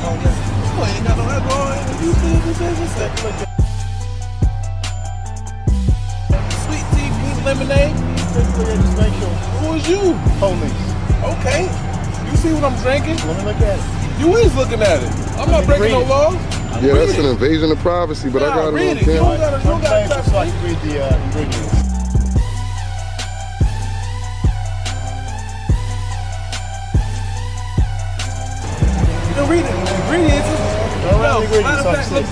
Oh, yeah. Oh, ain't got no alcohol in it. You see this is a sweet tea, pink lemonade. Just make sure. Who is you? Police. Okay. You see what I'm drinking? Let me look at it. You is looking at it. I'm not breaking no laws. Yeah, that's an invasion of privacy, but I got it on You camera. don't gotta so I can read the ingredients. You read it. Ingredients.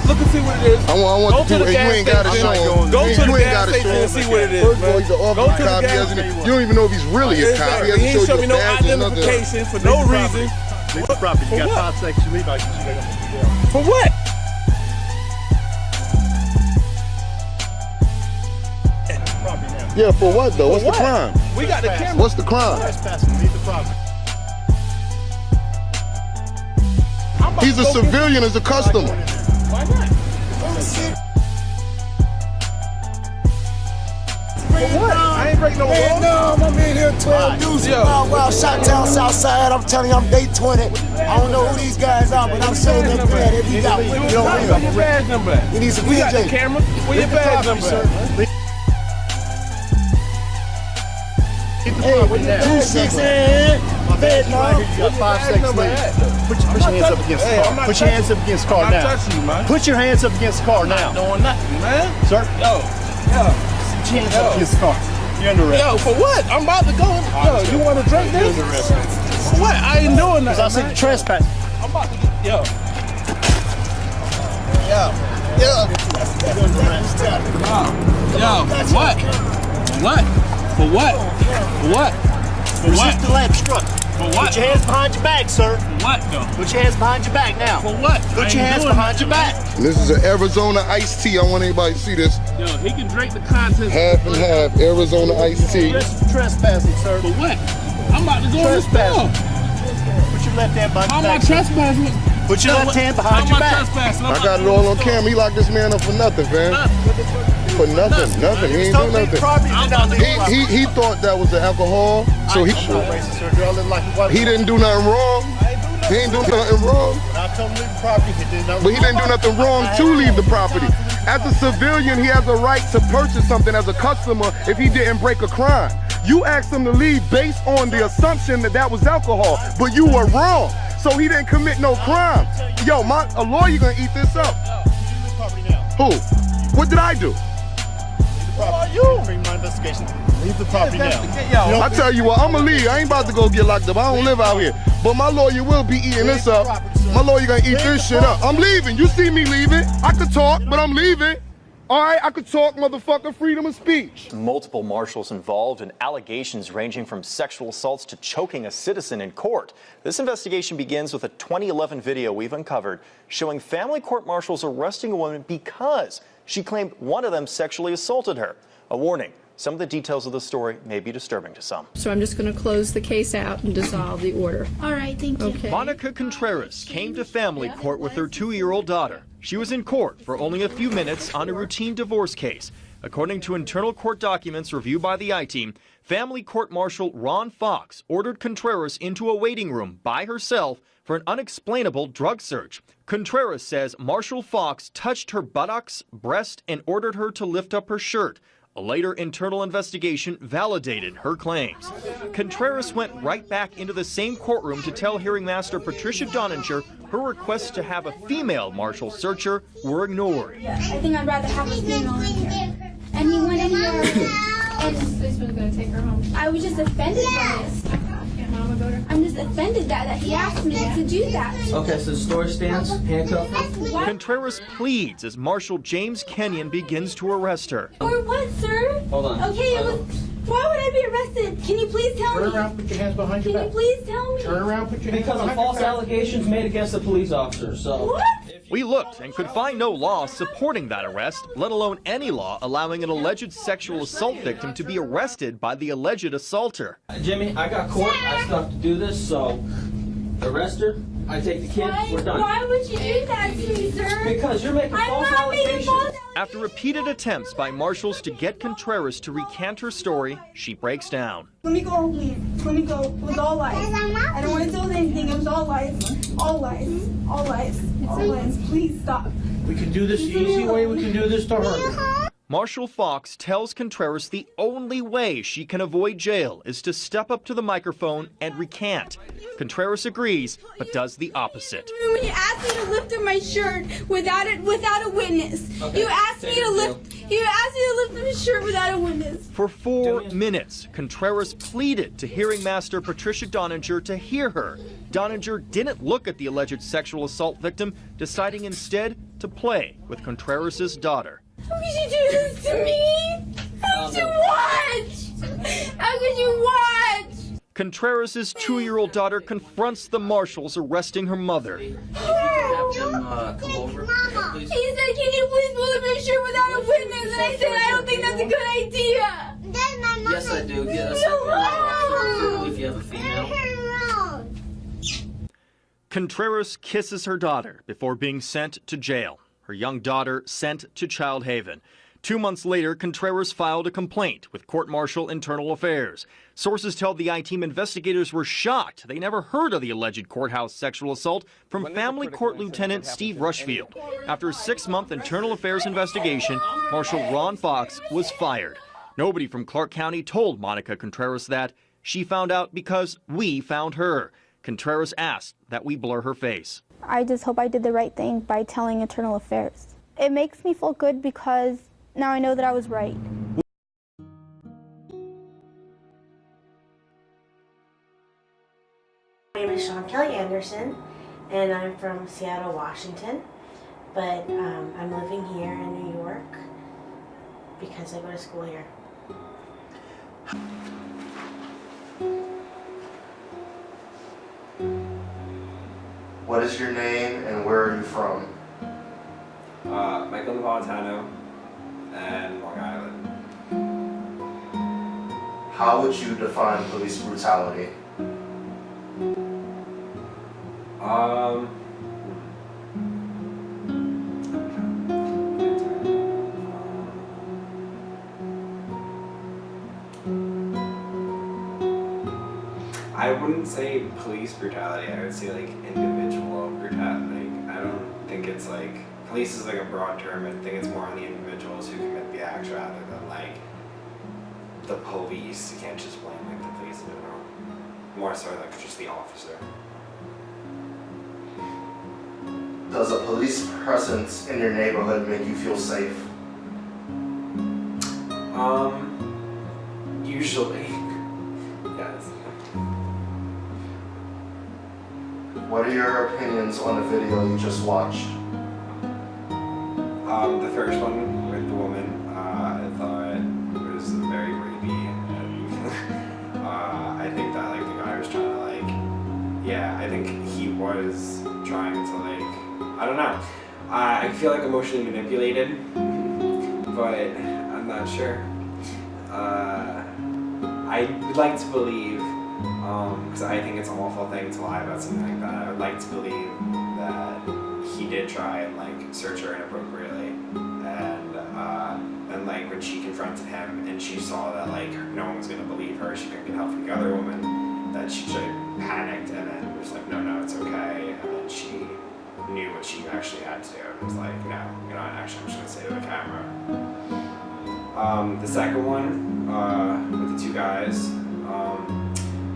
Look and see what it is. I want to see. You ain't got to show him. Go to You the ain't gas got to station show and see him. what it is. First of all, he's an Go officer to the cop. gas station. You don't even know if he's really a cop. He He ain't hasn't show showed me you a no badge or nothing. identification for no reason. Leave the property. You got 5 seconds to leave. I can see you got For what? property now. Yeah, for what though? What's the crime? We got the camera. What's the crime? Trespassing. Leave the property. He's a civilian as a customer. Why not? For what? I ain't breaking no laws. No, I'm in here 12 dudes. Wild shot town south side. I'm telling you, I'm day 20. I don't know who these guys are, but I'm selling them bread every got. You know what Where your badge number at? You need some We got the PJ. camera. Where your badge number at? Hey, where your 26 in? Bed You now. got 5 seconds to leave. Put your hands up against the car. Put your hands up against the car I'm not now. touching you, man. Put your hands up against the car now. Doing nothing, man. Sir, Yo, put your hands up against the car. You're under arrest. yo, for what? I'm about to go. Yo, you want to drink this? You're under arrest. For what? I ain't doing Because I nothing, said man. trespass. I'm about to get, yo. Yo, You're under arrest. for what? What? For what? For what? For what? Resist the obstruct. For what? Put your hands behind your back, sir. For what, though? Put your hands behind your back now. For what? Put your hands behind your back. This is an Arizona iced tea. I want everybody to see this. Yo, he can drink the contents. Half and half Arizona iced tea. Trespassing, sir. For what? I'm about to go in the store. Trespassing. Put your left hand behind How your am I back. sir. trespassing? Put your left hand behind your back. I got it all on camera. He locked this man up for nothing, fam. For nothing. Nothing. He ain't do nothing. He thought that was the alcohol, so he didn't do nothing wrong. He ain't do nothing wrong. But he didn't do nothing wrong to leave the property. As a civilian, he has a right to purchase something as a customer if he didn't break a crime. You asked him to leave based on the assumption that that was alcohol, but you were wrong. So he didn't commit no crime. Yo, a lawyer gonna eat this up. Who? What did I do? Leave the property now. I tell you what, I'ma leave. I ain't about to go get locked up. I don't live out here. But my lawyer will be eating this up. My lawyer gonna eat this shit up. I'm leaving. You see me leaving. I could talk, but I'm leaving. All right, I could talk, motherfucker. Freedom of speech. Multiple marshals involved in allegations ranging from sexual assaults to choking a citizen in court. This investigation begins with a 2011 video we've uncovered showing family court marshals arresting a woman because she claimed one of them sexually assaulted her. A warning, some of the details of the story may be disturbing to some. So I'm just going to close the case out and dissolve the order. All right, thank you. Okay. Monica Contreras came to family court with her 2-year-old daughter. She was in court for only a few minutes on a routine divorce case. According to internal court documents reviewed by the I-Team, family court marshal Ron Fox ordered Contreras into a waiting room by herself for an unexplainable drug search. Contreras says Marshal Fox touched her buttocks, breast, and ordered her to lift up her shirt. A later internal investigation validated her claims. Contreras went right back into the same courtroom to tell hearing master Patricia Donninger her requests to have a female marshal search her were ignored. I think I'd rather have a female in here. And he went in here and This one's going to take her home. I was just offended by this. Can Mama go to her? I'm just offended that he asked me to do that. Okay, so the story stands. Handcuff her. What? Contreras pleads as Marshal James Kenyon begins to arrest her. Or what, sir? Hold on. Okay, it was. Why would I be arrested? Can you please tell me? Turn around, put your hands behind Can your you back. please tell me? Turn around, put your hands Because of behind false your back. allegations made against a police officer, so. What? We looked and could find no law supporting that arrest, let alone any law allowing an alleged sexual assault victim to be arrested by the alleged assaulter. Jimmy, I got court. I still have to do this, so arrest her. I take the kid. We're done. Why would you do that to me, sir? Because you're making false I'm not making allegations. false. After repeated attempts by marshals to get Contreras to recant her story, she breaks down. Let me go, please. Let me go. It was all lies. I don't want to tell anything. It was all lies. All lies. All lies. All lies. Please stop. We can do this the easy way. We can do this to her. Marshal Fox tells Contreras the only way she can avoid jail is to step up to the microphone and recant. Contreras agrees, but does the opposite. When you asked me to lift up my shirt without a witness, Okay. you asked me to lift up my shirt without a witness. For 4 minutes, Contreras pleaded to hearing master Patricia Doninger to hear her. Doninger didn't look at the alleged sexual assault victim, deciding instead to play with Contreras' daughter. How could you do this to me? How could you watch? How could you watch? Contreras' 2-year-old daughter confronts the marshals arresting her mother. Have them come over. He said, can you please pull up your shirt without a witness? And I said, I don't think that's a good idea. Yes, I do. Get us if you have a female. Contreras kisses her daughter before being sent to jail. Her young daughter sent to Child Haven. 2 months later, Contreras filed a complaint with Court-Martial Internal Affairs. Sources tell the I-Team investigators were shocked. They never heard of the alleged courthouse sexual assault from Family Court Lieutenant Steve Rushfield. After a 6-month Internal Affairs investigation, Marshal Ron Fox was fired. Nobody from Clark County told Monica Contreras that. She found out because we found her. Contreras asked that we blur her face. I just hope I did the right thing by telling Internal Affairs. It makes me feel good because now I know that I was right. My name is Sean Kelly Anderson, and I'm from Seattle, Washington, but I'm living here in New York because I go to school here. What is your name and where are you from? Michael Napolitano and Long Island. How would you define police brutality? I wouldn't say police brutality, I would say like individual brutality. I don't think it's like, police is like a broad term, I think it's more on the individuals who commit the acts rather than like the police. You can't just blame like the police in general. More so like just the officer. Does a police presence in your neighborhood make you feel safe? Usually. Yes. What are your opinions on the video you just watched? The first one with the woman, I thought it was very rapey, and I think that like the guy was trying to like, yeah, I think he was trying to like, I don't know. I feel like emotionally manipulated, but I'm not sure. I would like to believe, because I think it's an awful thing to lie about something like that. I would like to believe that he did try and like search her inappropriately, and like when she confronted him and she saw that like no one was gonna believe her, she couldn't get help from the other woman, that she panicked and then was like, no, it's okay, and then she knew what she actually had to do and was like, no, you know, actually I'm just gonna say to the camera. The second one, with the two guys,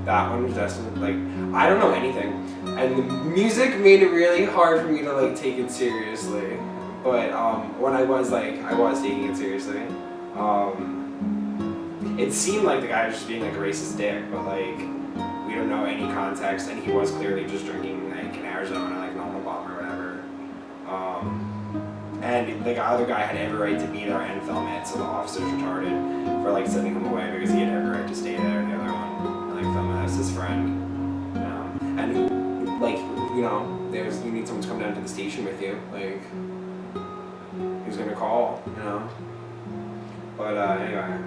that one was definitely like, I don't know anything, and the music made it really hard for me to like take it seriously, but when I was taking it seriously. It seemed like the guy was just being like a racist dick, but like we don't know any context, and he was clearly just drinking like in Arizona, like normal bomb or whatever. And the other guy had every right to be there and film it, so the officer's retarded for like sending him away because he had every right to stay there. And the other one, and, like film it as his friend, and like you know, you need someone to come down to the station with you, like who's gonna call, you know. But anyway,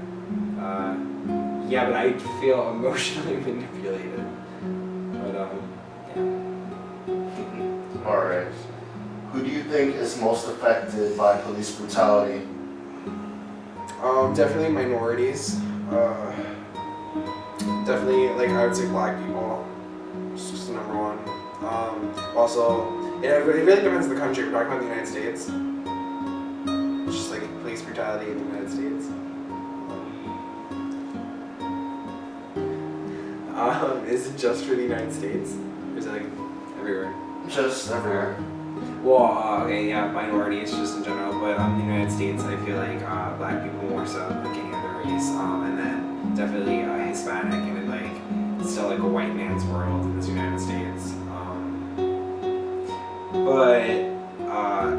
yeah, but I feel emotionally manipulated. But yeah. All right. Who do you think is most affected by police brutality? Definitely minorities. Definitely, like, I would say black people. It's just number one. Also, it really depends on the country. We're talking about the United States. It's just like police brutality in the United States. Is it just for the United States? Or is it like everywhere? Just everywhere. Well, okay, yeah, minorities just in general, but in the United States, I feel like black people more so like any other race, and then definitely Hispanic, and then like it's still like a white man's world in the United States. But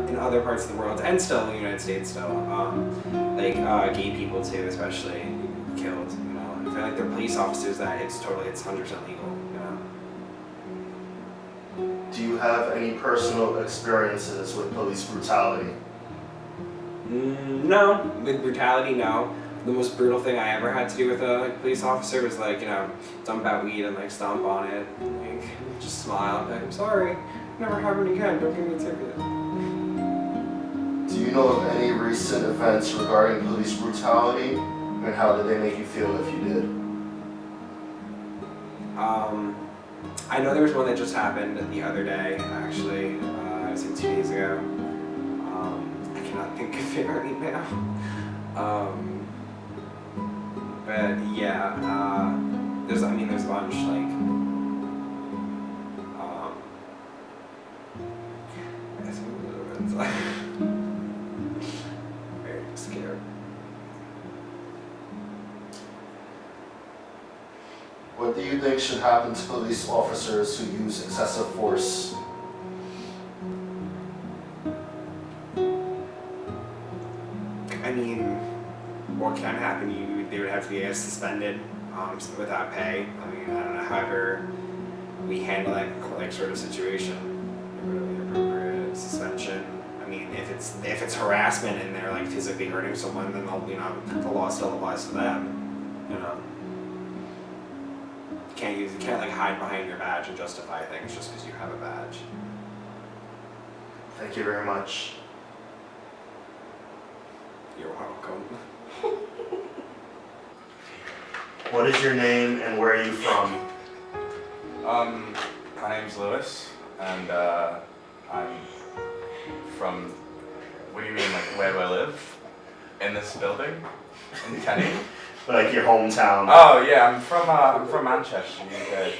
in other parts of the world, and still in the United States, like gay people too, especially killed. You know, I feel like they're police officers that it's 100% legal. Do you have any personal experiences with police brutality? No, with brutality, no. The most brutal thing I ever had to do with a police officer was like, dump out weed and like stomp on it, and, like just smile, like, I'm sorry, never happen again, don't give me a ticket. Do you know of any recent events regarding police brutality, and how did they make you feel if you did? I know there was one that just happened the other day, actually. It was like 2 days ago. I cannot think of it right now. But yeah, there's a bunch, like, I guess I'm very scared. What do you think should happen to police officers who use excessive force? I mean, what can happen? They would have to be suspended without pay. I mean, I don't know. However, we handle that like sort of situation. Really appropriate suspension. I mean, if it's harassment and they're like physically hurting someone, then the law still applies to them. You can't like hide behind your badge and justify things just because you have a badge. Thank you very much. You're welcome. What is your name and where are you from? My name's Lewis, and I'm from. What do you mean, like where do I live? In this building, in Kenny. Like your hometown. Oh yeah, I'm from Manchester, UK.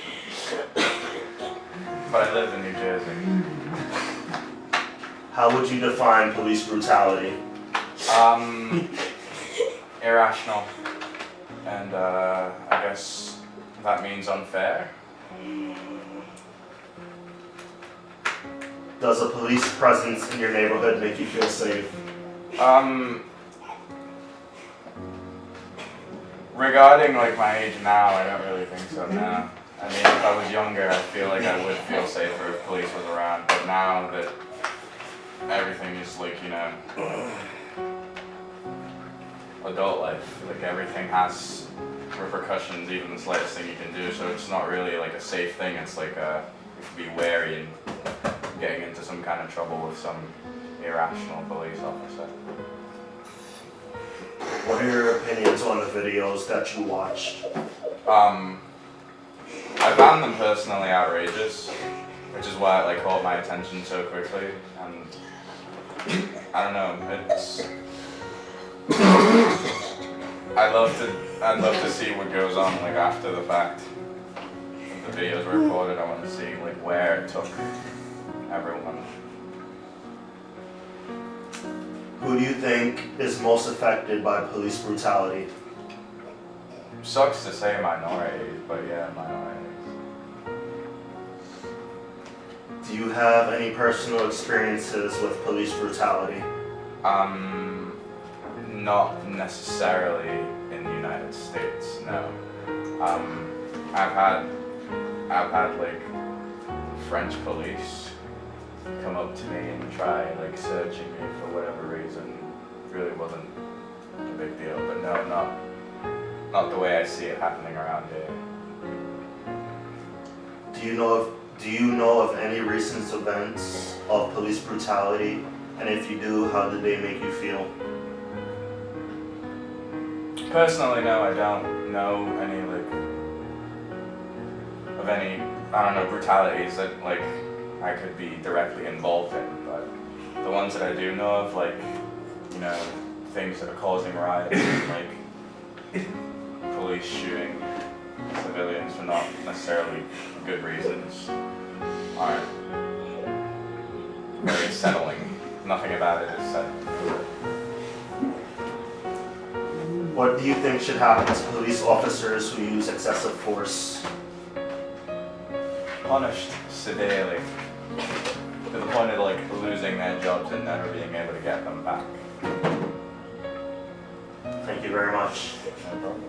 But I live in New Jersey. How would you define police brutality? Irrational. And I guess that means unfair. Does a police presence in your neighborhood make you feel safe? Regarding like my age now, I don't really think so now. I mean, if I was younger, I feel like I would feel safer if police was around. But now that everything is like, adult life, like everything has repercussions, even the slightest thing you can do. So it's not really like a safe thing. It's like you have to be wary and getting into some kind of trouble with some irrational police officer. What are your opinions on the videos that you watched? I found them personally outrageous, which is why it like caught my attention so quickly. And I don't know, it's. I'd love to see what goes on like after the fact. If the videos were recorded, I want to see like where it took everyone. Who do you think is most affected by police brutality? Sucks to say minorities, but yeah, minorities. Do you have any personal experiences with police brutality? Not necessarily in the United States, no. I've had like French police come up to me and try like searching me for whatever reason. Really wasn't a big deal, but no, not the way I see it happening around here. Do you know of Do you know of any recent events of police brutality? And if you do, how did they make you feel? Personally, no, I don't know any brutalities that I could be directly involved in, but the ones that I do know of, things that are causing riots, police shooting civilians for not necessarily good reasons, aren't very settling. Nothing about it is settling. What do you think should happen to police officers who use excessive force? Punished severely, to the point of losing their jobs and never being able to get them back. Thank you very much. No problem.